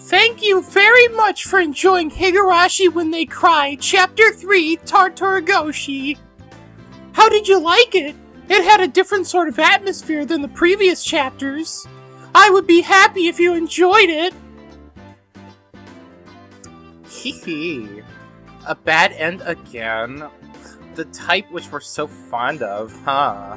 Thank you very much for enjoying Higurashi When They Cry, Chapter 3, Tartarigoroshi. How did you like it? It had a different sort of atmosphere than the previous chapters. I would be happy if you enjoyed it. Hee. A bad end again. The type which we're so fond of, huh?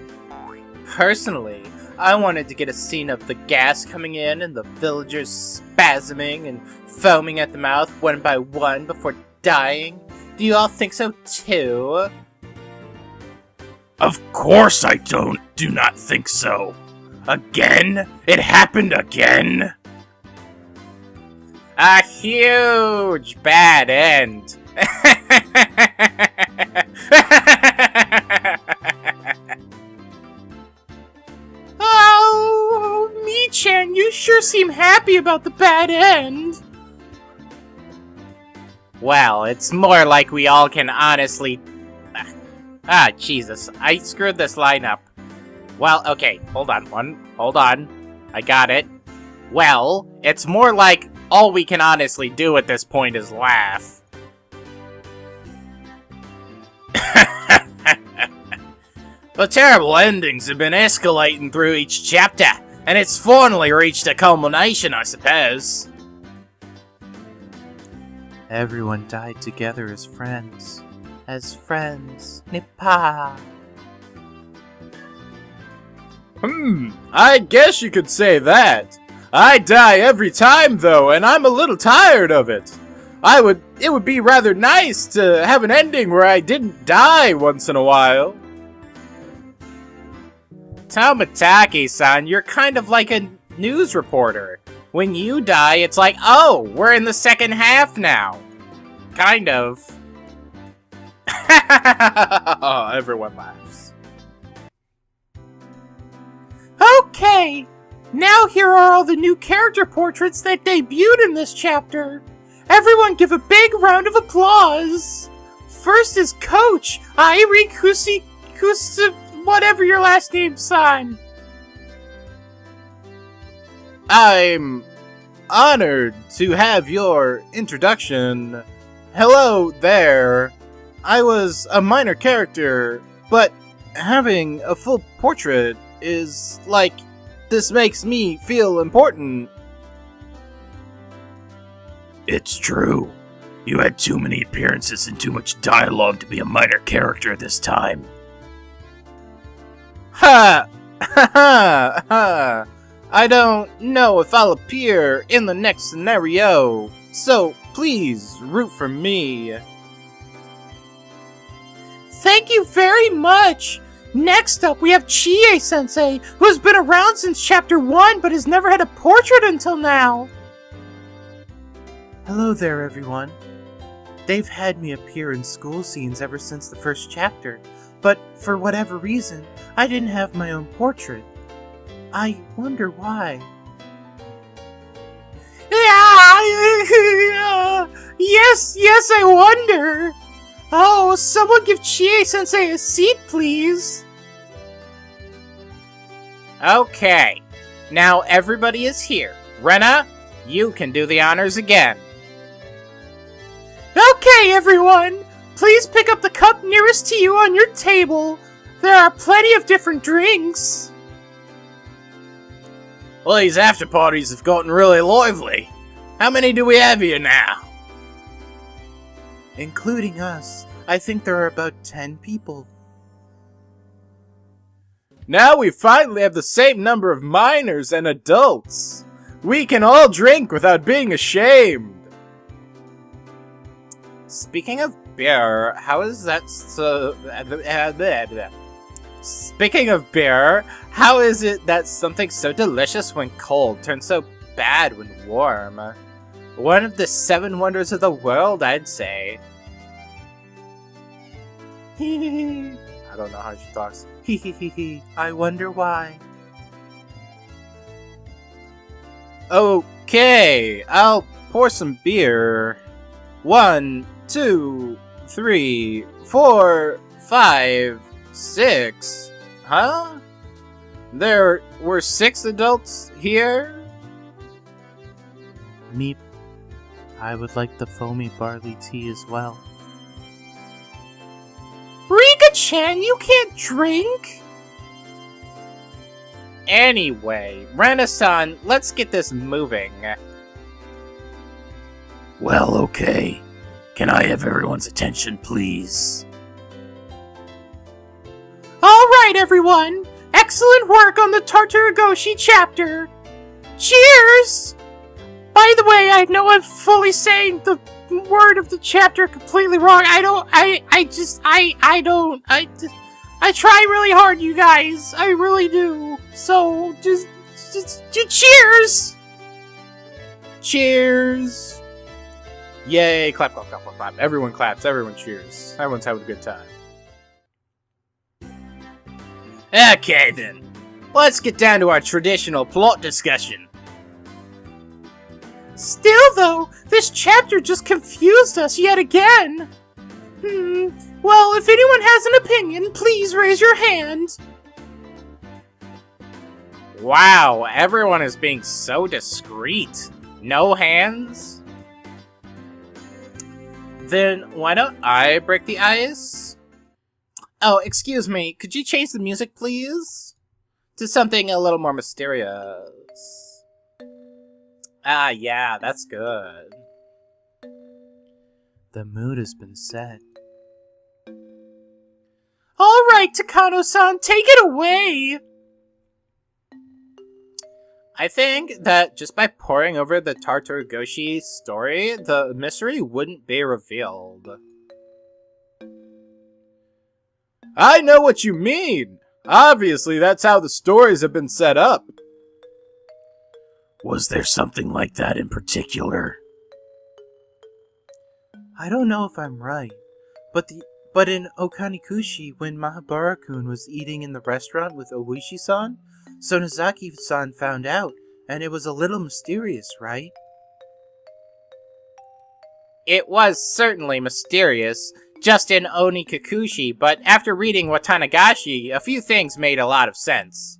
Personally, I wanted to get a scene of the gas coming in and the villagers spasming and foaming at the mouth one by one before dying. Do you all think so too? Of course I do not think so. Again? It happened again? A huge bad end. Oh, Mi-chan, you sure seem happy about the bad end. Well, it's more like we all can honestly... Jesus, I screwed this line up. Well, okay, hold on. I got it. Well, it's more like all we can honestly do at this point is laugh. The terrible endings have been escalating through each chapter, and it's finally reached a culmination, I suppose. Everyone died together as friends. Nippa. I guess you could say that. I die every time, though, and I'm a little tired of it. It would be rather nice to have an ending where I didn't die once in a while. Tomotaki-san, you're kind of like a news reporter. When you die, it's like, oh, we're in the second half now. Kind of. Everyone laughs. Okay, now here are all the new character portraits that debuted in this chapter. Everyone give a big round of applause. First is Coach Airi Kusi whatever your last name, son. I'm honored to have your introduction. Hello there. I was a minor character, but having a full portrait is like, this makes me feel important. It's true. You had too many appearances and too much dialogue to be a minor character this time. Ha! Ha ha ha! I don't know if I'll appear in the next scenario, so please root for me. Thank you very much! Next up, we have Chie-sensei, who has been around since Chapter 1 but has never had a portrait until now. Hello there, everyone. They've had me appear in school scenes ever since the first chapter, but for whatever reason, I didn't have my own portrait. I wonder why. Yes, I wonder. Oh, someone give Chie-sensei a seat, please. Okay, now everybody is here. Rena, you can do the honors again. Okay, everyone, please pick up the cup nearest to you on your table. There are plenty of different drinks. Well, these after parties have gotten really lively. How many do we have here now? Including us, I think there are about 10 people. Now we finally have the same number of minors and adults. We can all drink without being ashamed. Speaking of beer, how is that so... Speaking of beer, how is it that something so delicious when cold turns so bad when warm? One of the 7 wonders of the world, I'd say. I don't know how she talks. I wonder why. Okay, I'll pour some beer. 1, 2, 3, 4, 5, 6. Huh? There were 6 adults here? Meep, I would like the foamy barley tea as well. Rika-chan, you can't drink! Anyway, Renaissance, let's get this moving. Well, okay. Can I have everyone's attention, please? Alright, everyone! Excellent work on the Tartarigoroshi chapter! Cheers! By the way, I know I'm fully saying the word of the chapter completely wrong. I try really hard, you guys. I really do. So, just cheers! Cheers! Yay, clap, clap, clap, clap, clap. Everyone claps, everyone cheers. Everyone's having a good time. Okay then, let's get down to our traditional plot discussion. Still, though, this chapter just confused us yet again. Well, if anyone has an opinion, please raise your hand. Wow, everyone is being so discreet. No hands? Then why don't I break the ice? Oh, excuse me, could you change the music, please? To something a little more mysterious. Ah, yeah, that's good. The mood has been set. Alright, Takano-san, take it away! I think that just by poring over the Tartarigoroshi story, the mystery wouldn't be revealed. I know what you mean! Obviously, that's how the stories have been set up. Was there something like that in particular? I don't know if I'm right, but in Okanikushi, when Mahabara-kun was eating in the restaurant with Oishi-san, Sonozaki-san found out, and it was a little mysterious, right? It was certainly mysterious, just in Onikakushi, but after reading Watanagashi, a few things made a lot of sense.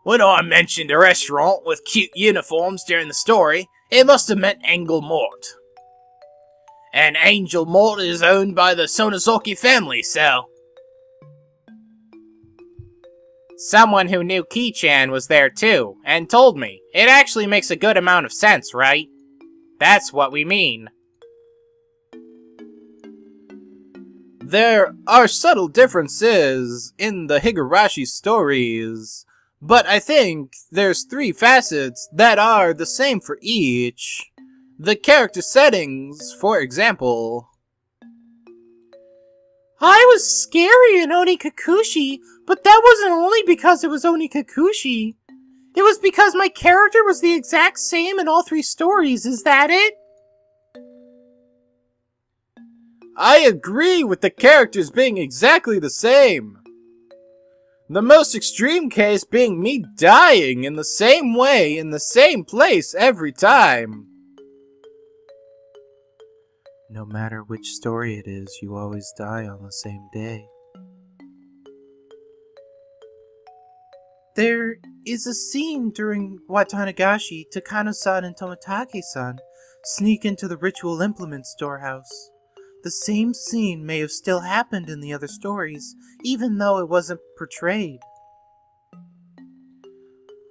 When I mentioned a restaurant with cute uniforms during the story, it must have meant Angel Mort. And Angel Mort is owned by the Sonozaki family, so... Someone who knew Ki-chan was there too, and told me. It actually makes a good amount of sense, right? That's what we mean. There are subtle differences in the Higurashi stories, but I think there's 3 facets that are the same for each. The character settings, for example. I was scary in Onikakushi, but that wasn't only because it was Onikakushi. It was because my character was the exact same in all 3 stories, is that it? I agree with the characters being exactly the same. The most extreme case being me dying in the same way, in the same place every time. No matter which story it is, you always die on the same day. There is a scene during Watanagashi, Takano-san and Tomitake-san sneak into the ritual implement storehouse. The same scene may have still happened in the other stories, even though it wasn't portrayed.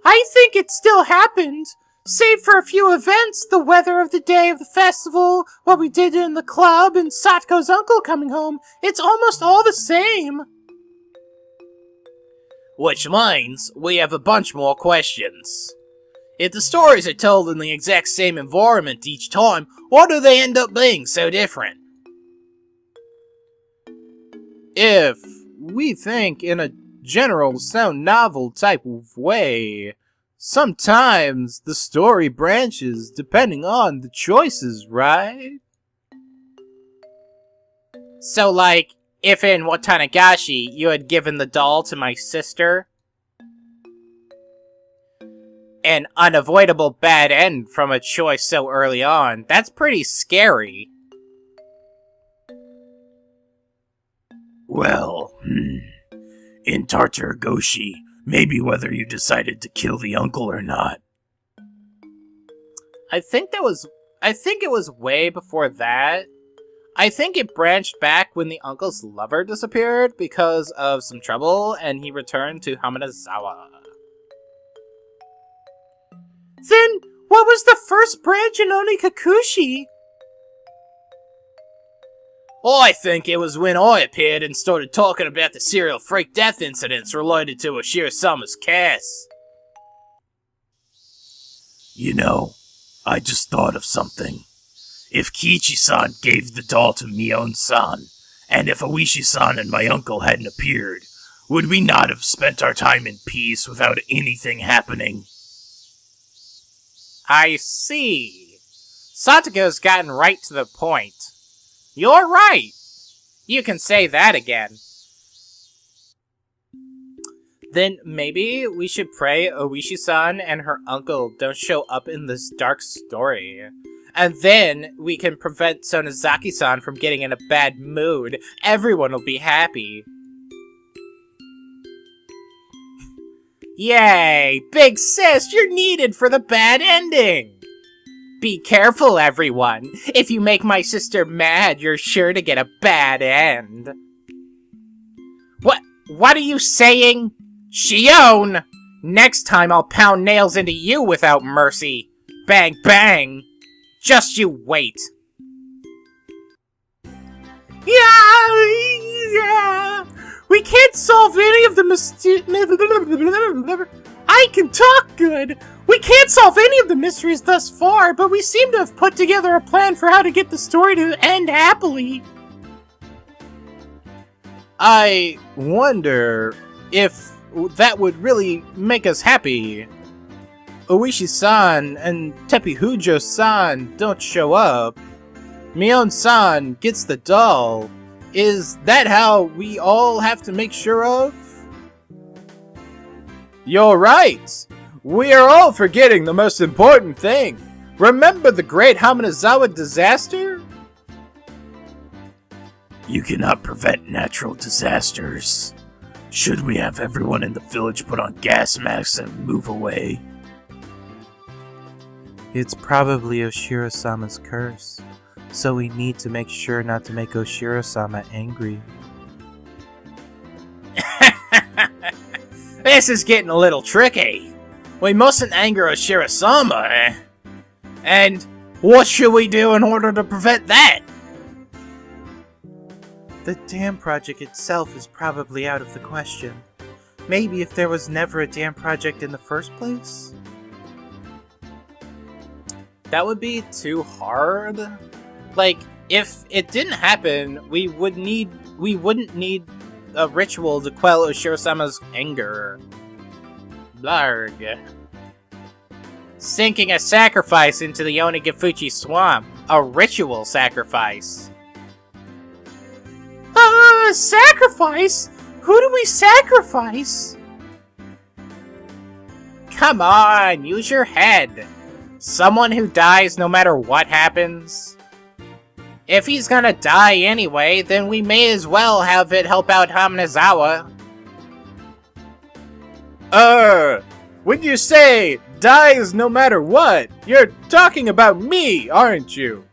I think it still happened. Save for a few events, the weather of the day of the festival, what we did in the club, and Satoko's uncle coming home, it's almost all the same. Which means we have a bunch more questions. If the stories are told in the exact same environment each time, why do they end up being so different? If we think in a general sound novel type of way, sometimes the story branches depending on the choices, right? So, like, if in Watanagashi you had given the doll to my sister, an unavoidable bad end from a choice so early on, that's pretty scary. Well, in Tartarigoroshi, maybe whether you decided to kill the uncle or not. I think it was way before that. I think it branched back when the uncle's lover disappeared because of some trouble, and he returned to Hamanazawa. Then, what was the first branch in Onikakushi? I think it was when I appeared and started talking about the serial freak death incidents related to Oshiro-sama's case. You know, I just thought of something. If Kiichi-san gave the doll to Mion-san, and if Oishi-san and my uncle hadn't appeared, would we not have spent our time in peace without anything happening? I see. Satogo's gotten right to the point. You're right. You can say that again. Then maybe we should pray Oishi-san and her uncle don't show up in this dark story. And then we can prevent Sonozaki-san from getting in a bad mood. Everyone will be happy. Yay! Big sis, you're needed for the bad ending! Be careful, everyone. If you make my sister mad, you're sure to get a bad end. What are you saying? Shion! Next time I'll pound nails into you without mercy. Bang, bang! Just you wait. Yeah! We can't solve any of the I can talk good! We can't solve any of the mysteries thus far, but we seem to have put together a plan for how to get the story to end happily. I wonder if that would really make us happy. Oishi-san and Tepihujo-san don't show up. Mion-san gets the doll. Is that how we all have to make sure of? You're right! We are all forgetting the most important thing. Remember the great Hamanazawa disaster? You cannot prevent natural disasters. Should we have everyone in the village put on gas masks and move away? It's probably Oshiro-sama's curse, so we need to make sure not to make Oshiro-sama angry. This is getting a little tricky. We mustn't anger Oshiro-sama, eh? And what should we do in order to prevent that? The dam project itself is probably out of the question. Maybe if there was never a dam project in the first place? That would be too hard. Like, if it didn't happen, we wouldn't need a ritual to quell Oshiro-sama's anger. Blarg. Sinking a sacrifice into the Onigafuchi swamp. A ritual sacrifice. Sacrifice? Who do we sacrifice? Come on, use your head. Someone who dies no matter what happens. If he's gonna die anyway, then we may as well have it help out Hamanazawa. When you say dies no matter what, you're talking about me, aren't you?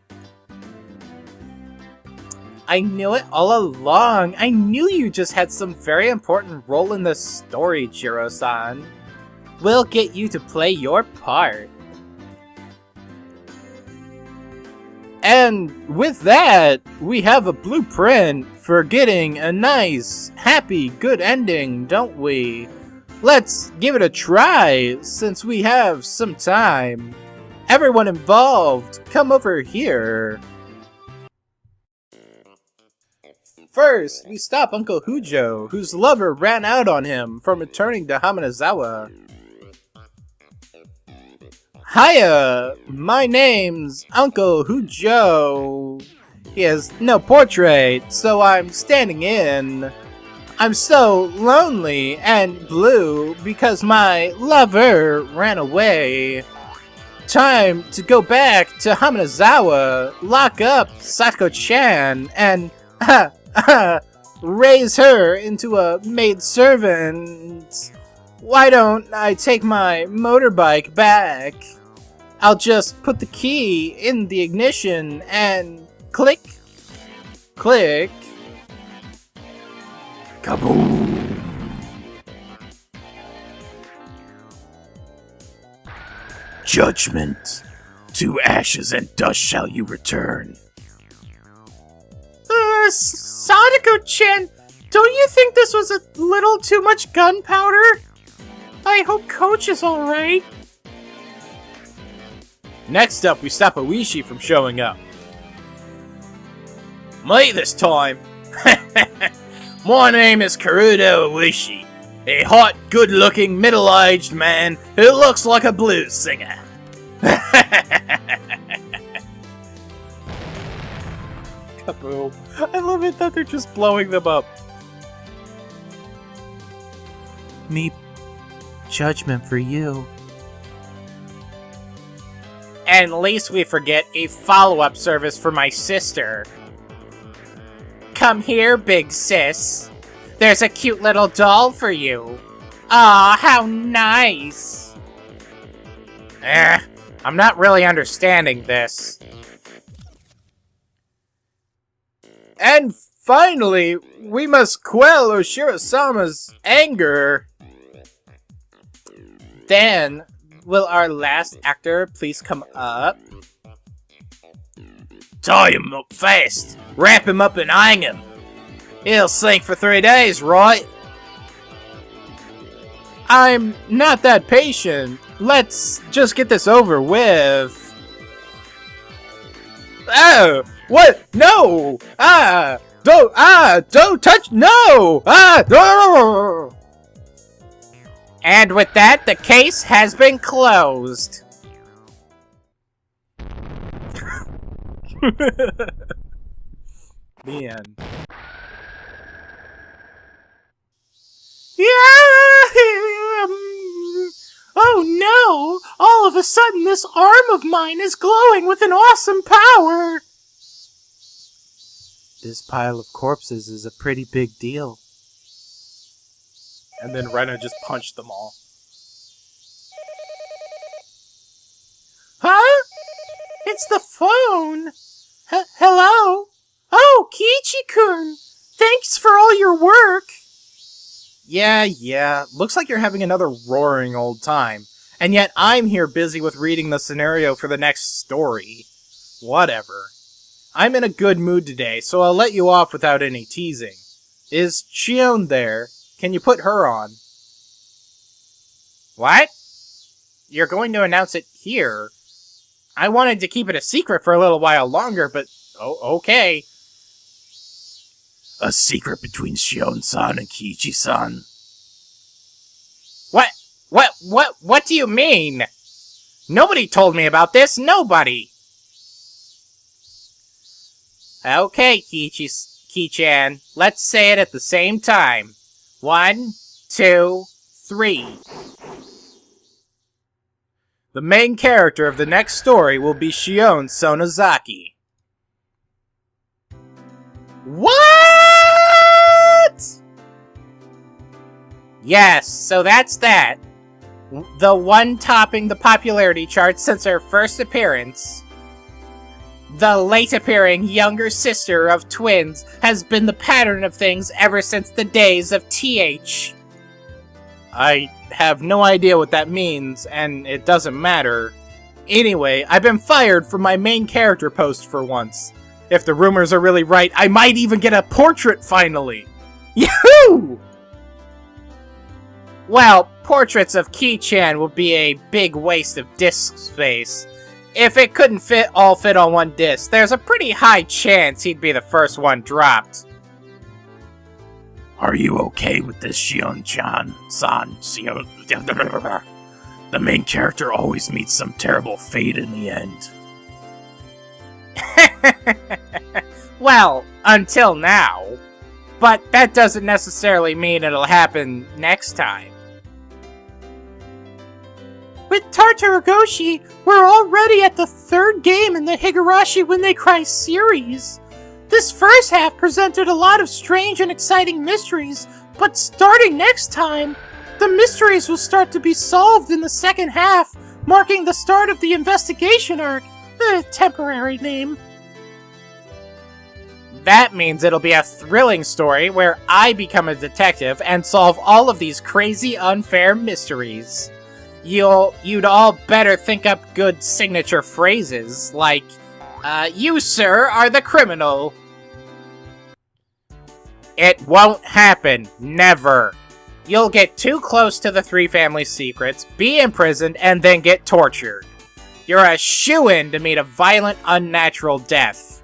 I knew it all along. I knew you just had some very important role in the story, Jiro-san. We'll get you to play your part. And with that, we have a blueprint for getting a nice, happy, good ending, don't we? Let's give it a try, since we have some time. Everyone involved, come over here. First, we stop Uncle Hujo, whose lover ran out on him from returning to Hamanazawa. Hiya, my name's Uncle Hujo. He has no portrait, so I'm standing in. I'm so lonely and blue because my lover ran away. Time to go back to Hamanazawa, lock up Satoko-chan, and raise her into a maidservant. Why don't I take my motorbike back? I'll just put the key in the ignition and click, click, kaboom! Judgment. To ashes and dust shall you return. Sadako-chan, don't you think this was a little too much gunpowder? I hope Coach is alright. Next up, we stop Oishi from showing up. Me this time. My name is Karudo Oishi, a hot, good-looking, middle-aged man who looks like a blues singer. Kaboom. I love it that they're just blowing them up. Me, judgment for you. And least we forget a follow-up service for my sister. Come here, big sis. There's a cute little doll for you. Aw, how nice. I'm not really understanding this. And finally, we must quell Oshiro-sama's anger. Then, will our last actor please come up? Tie him up fast. Wrap him up and hang him. He'll sink for 3 days, right? I'm not that patient. Let's just get this over with. Oh, what? No! Don't touch, no! No! And with that, the case has been closed. The end. Oh no! All of a sudden this arm of mine is glowing with an awesome power! This pile of corpses is a pretty big deal. And then Rena just punched them all. Huh? It's the phone! Hello? Oh, Kiichi-kun! Thanks for all your work! Yeah. Looks like you're having another roaring old time. And yet I'm here busy with reading the scenario for the next story. Whatever. I'm in a good mood today, so I'll let you off without any teasing. Is Shion there? Can you put her on? What? You're going to announce it here? I wanted to keep it a secret for a little while longer, but okay. A secret between Shion-san and Kiichi-san. What do you mean? Nobody told me about this, nobody! Okay, Ki-chan, let's say it at the same time. 1, 2, 3. The main character of the next story will be Shion Sonozaki. What? Yes, so that's that. The one topping the popularity charts since her first appearance. The late-appearing younger sister of twins has been the pattern of things ever since the days of TH. I have no idea what that means, and it doesn't matter. Anyway, I've been fired from my main character post for once. If the rumors are really right, I might even get a portrait finally! Yahoo! Well, portraits of Ki-chan will be a big waste of disk space. If it couldn't all fit on one disc, there's a pretty high chance he'd be the first one dropped. Are you okay with this, Shion-chan? The main character always meets some terrible fate in the end. Well, until now. But that doesn't necessarily mean it'll happen next time. With Tartarigoroshi, we're already at the third game in the Higurashi When They Cry series. This first half presented a lot of strange and exciting mysteries, but starting next time, the mysteries will start to be solved in the second half marking the start of the investigation arc. The temporary name. That means it'll be a thrilling story where I become a detective and solve all of these crazy, unfair mysteries. You'd all better think up good signature phrases, like, you, sir, are the criminal. It won't happen. Never. You'll get too close to the three family secrets, be imprisoned, and then get tortured. You're a shoo-in to meet a violent, unnatural death.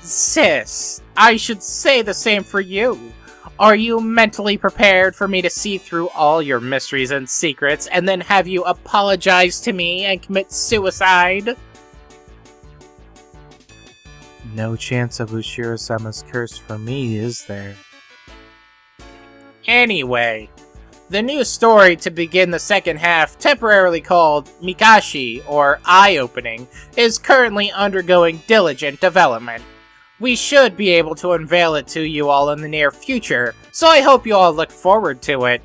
Sis, I should say the same for you. Are you mentally prepared for me to see through all your mysteries and secrets and then have you apologize to me and commit suicide? No chance of Ushiro-sama's curse for me, is there? Anyway, the new story to begin the second half, temporarily called Mikashi, or Eye-Opening, is currently undergoing diligent development. We should be able to unveil it to you all in the near future, so I hope you all look forward to it.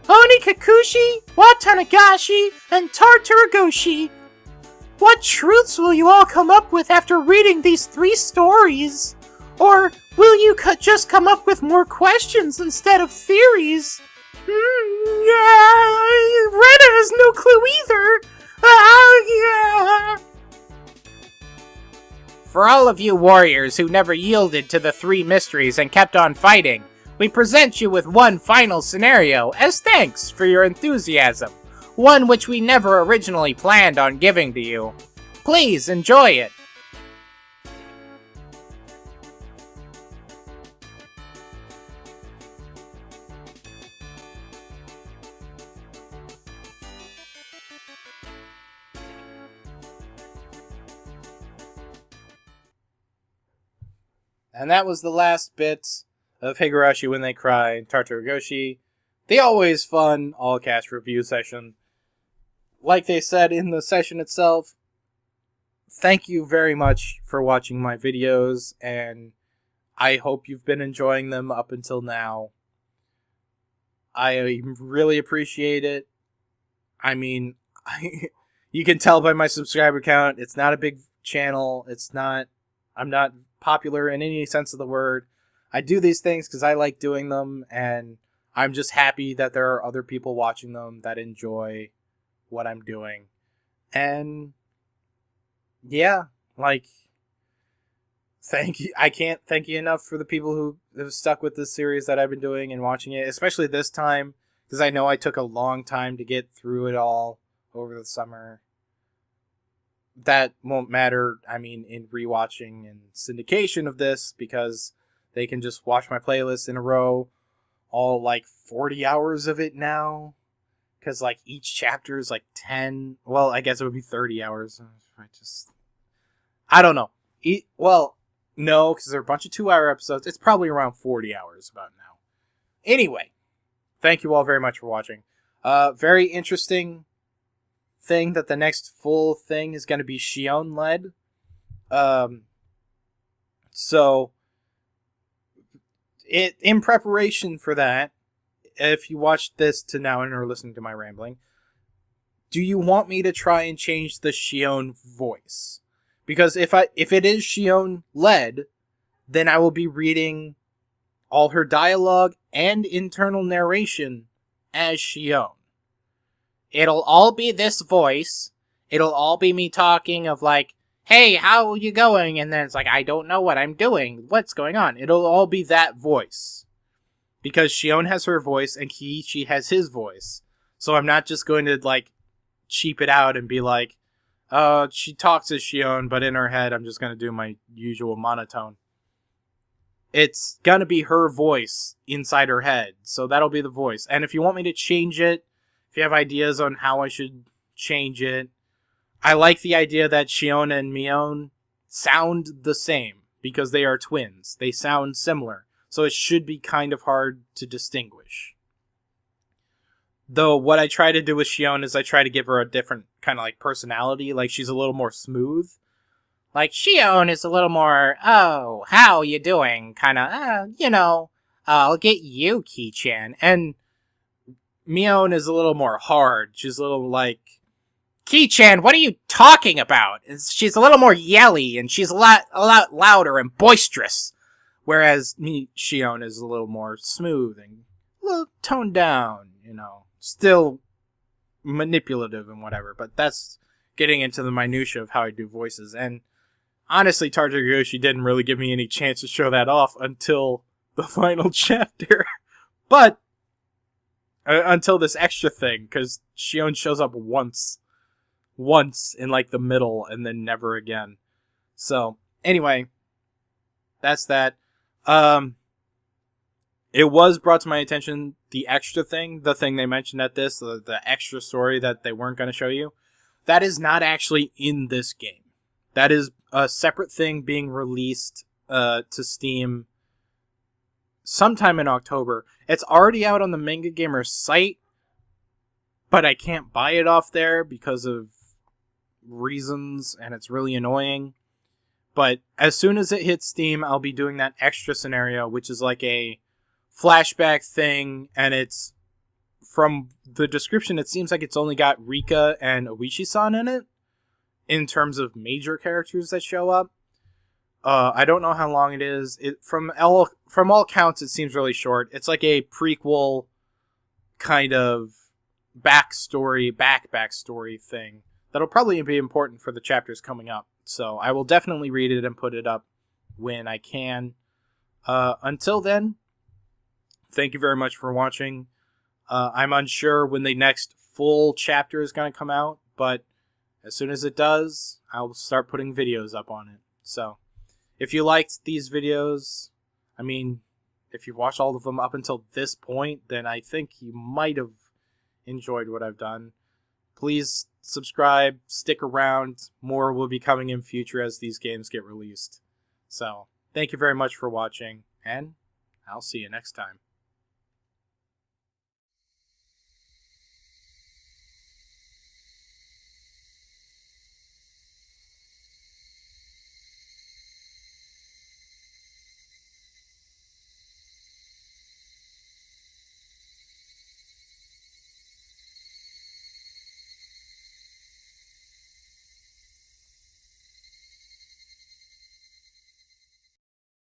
Onikakushi, Watanagashi, and Tartarigoroshi. What truths will you all come up with after reading these 3 stories? Or will you just come up with more questions instead of theories? Yeah, Retta has no clue either. Yeah. For all of you warriors who never yielded to the 3 mysteries and kept on fighting, we present you with one final scenario as thanks for your enthusiasm, one which we never originally planned on giving to you. Please enjoy it. And that was the last bit of Higurashi When They Cry and Tartarigoroshi. The always fun all-cast review session. Like they said in the session itself, thank you very much for watching my videos, and I hope you've been enjoying them up until now. I really appreciate it. I mean, you can tell by my subscriber count, it's not a big channel. I'm not popular in any sense of the word. I do these things because I like doing them, and I'm just happy that there are other people watching them that enjoy what I'm doing. And yeah, like, thank you. I can't thank you enough for the people who have stuck with this series that I've been doing and watching it, especially this time, because I know I took a long time to get through it all over the summer. That won't matter, I mean, in rewatching and syndication of this, because they can just watch my playlist in a row, all like 40 hours of it now, because like each chapter is like 10, well, I guess it would be 30 hours. I don't know. Well, no, because there are a bunch of 2-hour episodes. It's probably around 40 hours about now. Anyway, thank you all very much for watching. Very interesting thing that the next full thing is going to be Shion led. So in preparation for that, if you watched this to now and are listening to my rambling, do you want me to try and change the Shion voice? Because if it is Shion led, then I will be reading all her dialogue and internal narration as Shion. It'll all be this voice. It'll all be me talking of like, hey, how are you going? And then it's like, I don't know what I'm doing. What's going on? It'll all be that voice. Because Shion has her voice and Kiichi has his voice. So I'm not just going to like cheap it out and be like, she talks as Shion, but in her head I'm just going to do my usual monotone. It's going to be her voice inside her head. So that'll be the voice. And if you want me to change it, if you have ideas on how I should change it, I like the idea that Shion and Mion sound the same because they are twins. They sound similar, so it should be kind of hard to distinguish. Though what I try to do with Shion is I try to give her a different kind of like personality, like she's a little more smooth. Like Shion is a little more, oh, how you doing? Kind of, I'll get you, Ki-chan. And Mion is a little more hard. She's a little like, Ki-chan, what are you talking about? She's a little more yelly, and she's a lot louder and boisterous. Whereas Shion is a little more smooth and a little toned down, Still manipulative and whatever, but that's getting into the minutia of how I do voices. And honestly, Tartarigoroshi didn't really give me any chance to show that off until the final chapter. But until this extra thing, because Shion shows up once in like the middle and then never again. So anyway, that's that. It was brought to my attention, the extra thing, the thing they mentioned at this, the extra story that they weren't going to show you, that is not actually in this game. That is a separate thing being released to Steam sometime in October. It's already out on the Manga Gamer site, but I can't buy it off there because of reasons, and it's really annoying. But as soon as it hits Steam, I'll be doing that extra scenario, which is like a flashback thing, and it's, from the description, it seems like it's only got Rika and Oishi-san in it, in terms of major characters that show up. I don't know how long it is. From all counts, it seems really short. It's like a prequel kind of backstory thing that'll probably be important for the chapters coming up. So I will definitely read it and put it up when I can. Until then, thank you very much for watching. I'm unsure when the next full chapter is going to come out, but as soon as it does, I'll start putting videos up on it. So if you liked these videos, if you watched all of them up until this point, then I think you might have enjoyed what I've done. Please subscribe, stick around. More will be coming in future as these games get released. So thank you very much for watching, and I'll see you next time.